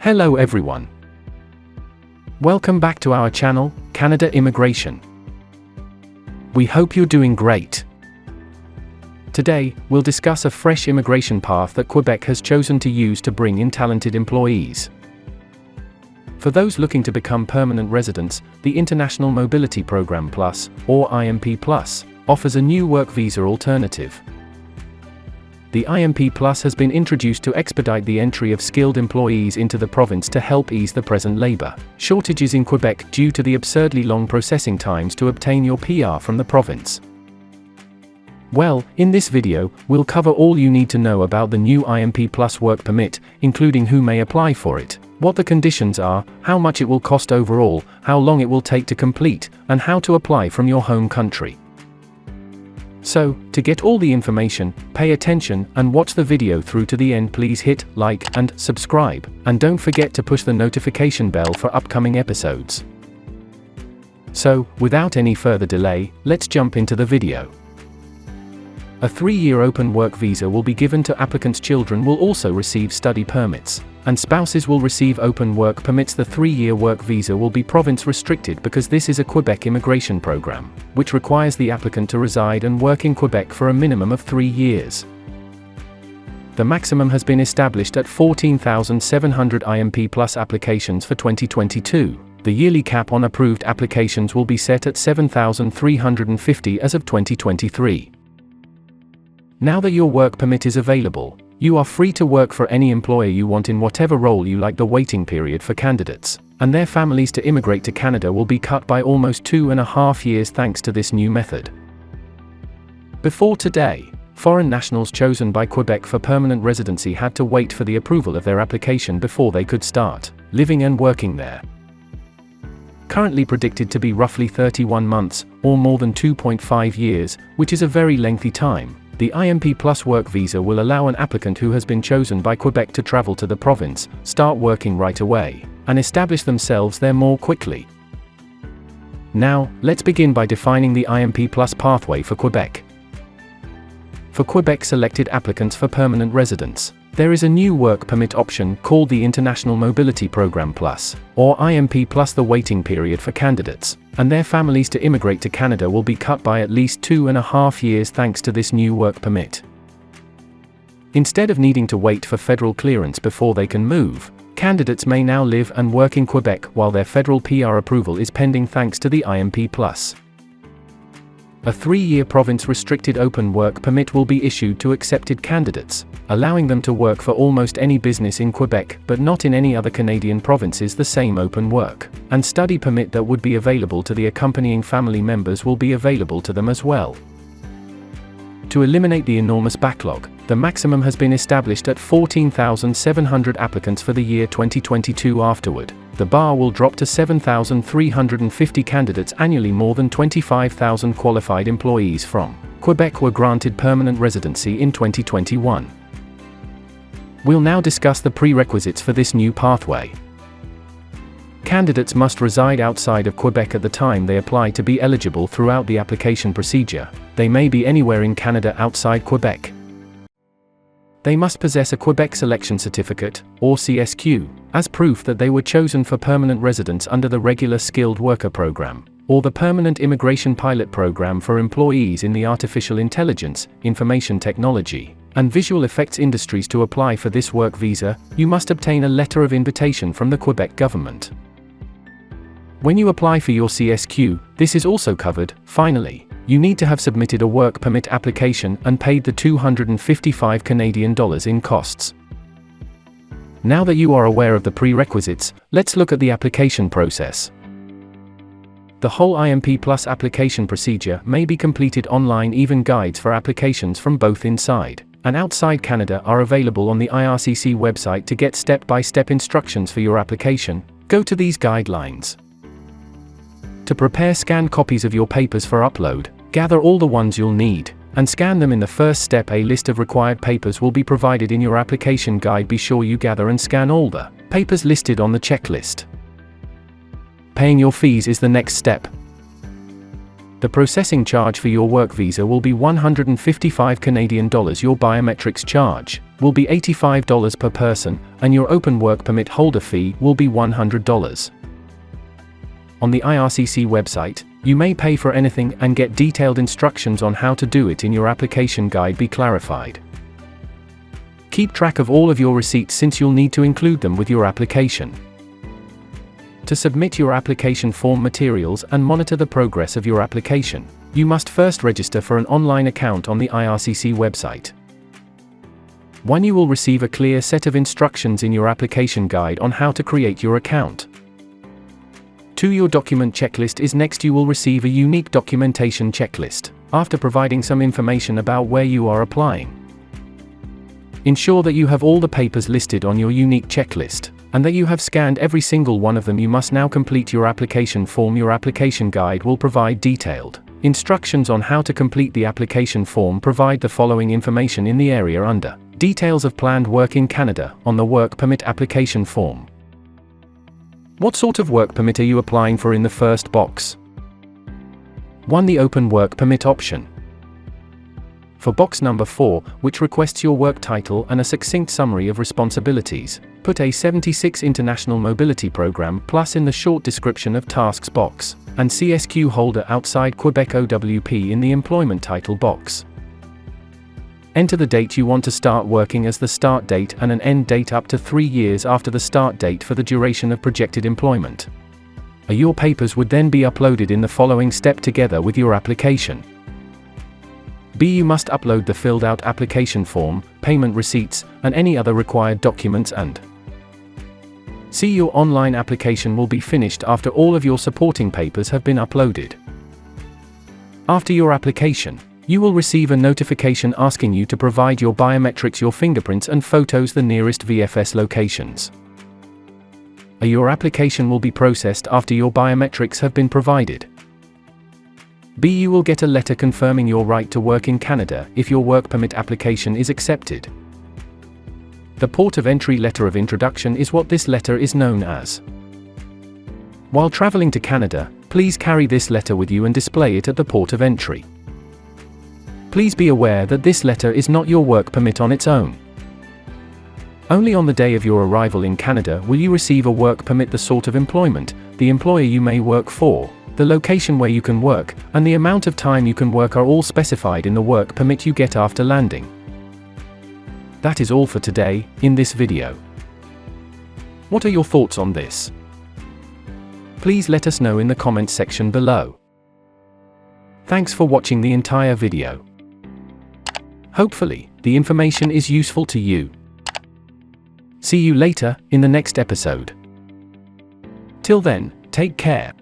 Hello everyone. Welcome back to our channel, Canada Immigration. We hope you're doing great. Today, we'll discuss a fresh immigration path that Quebec has chosen to use to bring in talented employees. For those looking to become permanent residents, the International Mobility Program Plus, or IMP Plus, offers a new work visa alternative. The IMP Plus has been introduced to expedite the entry of skilled employees into the province to help ease the present labor shortages in Quebec due to the absurdly long processing times to obtain your PR from the province. Well, in this video, we'll cover all you need to know about the new IMP Plus work permit, including who may apply for it, what the conditions are, how much it will cost overall, how long it will take to complete, and how to apply from your home country. So, to get all the information, pay attention and watch the video through to the end. Please hit like and subscribe, and don't forget to push the notification bell for upcoming episodes. So, without any further delay, let's jump into the video. A 3-year open work visa will be given to applicants. Children will also receive study permits, and spouses will receive open work permits. The 3-year work visa will be province restricted because this is a Quebec immigration program, which requires the applicant to reside and work in Quebec for a minimum of 3 years. The maximum has been established at 14,700 IMP Plus applications for 2022. The yearly cap on approved applications will be set at 7,350 as of 2023. Now that your work permit is available, you are free to work for any employer you want in whatever role you like. The waiting period for candidates and their families to immigrate to Canada will be cut by almost 2.5 years thanks to this new method. Before today, foreign nationals chosen by Quebec for permanent residency had to wait for the approval of their application before they could start living and working there. Currently predicted to be roughly 31 months, or more than 2.5 years, which is a very lengthy time. The IMP Plus work visa will allow an applicant who has been chosen by Quebec to travel to the province, start working right away, and establish themselves there more quickly. Now, let's begin by defining the IMP Plus pathway for Quebec. For Quebec selected applicants for permanent residence, there is a new work permit option called the International Mobility Program Plus, or IMP Plus. The waiting period for candidates and their families to immigrate to Canada will be cut by at least 2.5 years thanks to this new work permit. Instead of needing to wait for federal clearance before they can move, candidates may now live and work in Quebec while their federal PR approval is pending thanks to the IMP Plus. A 3-year province-restricted open work permit will be issued to accepted candidates, allowing them to work for almost any business in Quebec but not in any other Canadian provinces. The same open work and study permit that would be available to the accompanying family members will be available to them as well. To eliminate the enormous backlog, the maximum has been established at 14,700 applicants for the year 2022. Afterward, the bar will drop to 7,350 candidates annually. More than 25,000 qualified employees from Quebec were granted permanent residency in 2021. We'll now discuss the prerequisites for this new pathway. Candidates must reside outside of Quebec at the time they apply to be eligible. Throughout the application procedure, they may be anywhere in Canada outside Quebec. They must possess a Quebec Selection Certificate, or CSQ, as proof that they were chosen for permanent residence under the Regular Skilled Worker Program, or the Permanent Immigration Pilot Program for employees in the artificial intelligence, information technology, and visual effects industries. To apply for this work visa, you must obtain a letter of invitation from the Quebec government. When you apply for your CSQ, this is also covered. Finally, you need to have submitted a work permit application and paid the $255 Canadian in costs. Now that you are aware of the prerequisites, let's look at the application process. The whole IMP Plus application procedure may be completed online. Even guides for applications from both inside and outside Canada are available on the IRCC website. To get step-by-step instructions for your application, go to these guidelines. To prepare scanned copies of your papers for upload, gather all the ones you'll need, and scan them in the first step. A list of required papers will be provided in your application guide. Be sure you gather and scan all the papers listed on the checklist. Paying your fees is the next step. The processing charge for your work visa will be $155 Canadian. Your biometrics charge, will be $85 per person, and your open work permit holder fee will be $100. On the IRCC website, you may pay for anything and get detailed instructions on how to do it in your application guide be clarified. Keep track of all of your receipts since you'll need to include them with your application. To submit your application form materials and monitor the progress of your application, you must first register for an online account on the IRCC website. 1. You will receive a clear set of instructions in your application guide on how to create your account. 2. Your document checklist is next. You will receive a unique documentation checklist, after providing some information about where you are applying. Ensure that you have all the papers listed on your unique checklist, and that you have scanned every single one of them. You must now complete your application form. Your application guide will provide detailed instructions on how to complete the application form. Provide the following information in the area under Details of Planned Work in Canada on the Work Permit application form. What sort of work permit are you applying for in the first box? 1. The Open Work Permit option. For box number 4, which requests your work title and a succinct summary of responsibilities, put a 76 International Mobility Program Plus in the short description of tasks box, and CSQ holder outside Quebec OWP in the employment title box. Enter the date you want to start working as the start date and an end date up to 3 years after the start date for the duration of projected employment. Your papers would then be uploaded in the following step together with your application. B. You must upload the filled out application form, payment receipts, and any other required documents. And C. Your online application will be finished after all of your supporting papers have been uploaded. After your application, you will receive a notification asking you to provide your biometrics, your fingerprints and photos, the nearest VFS locations. Your application will be processed after your biometrics have been provided. B. You will get a letter confirming your right to work in Canada if your work permit application is accepted. The Port of Entry Letter of Introduction is what this letter is known as. While traveling to Canada, please carry this letter with you and display it at the port of entry. Please be aware that this letter is not your work permit on its own. Only on the day of your arrival in Canada will you receive a work permit. The sort of employment, the employer you may work for, the location where you can work, and the amount of time you can work are all specified in the work permit you get after landing. That is all for today, in this video. What are your thoughts on this? Please let us know in the comments section below. Thanks for watching the entire video. Hopefully, the information is useful to you. See you later, in the next episode. Till then, take care.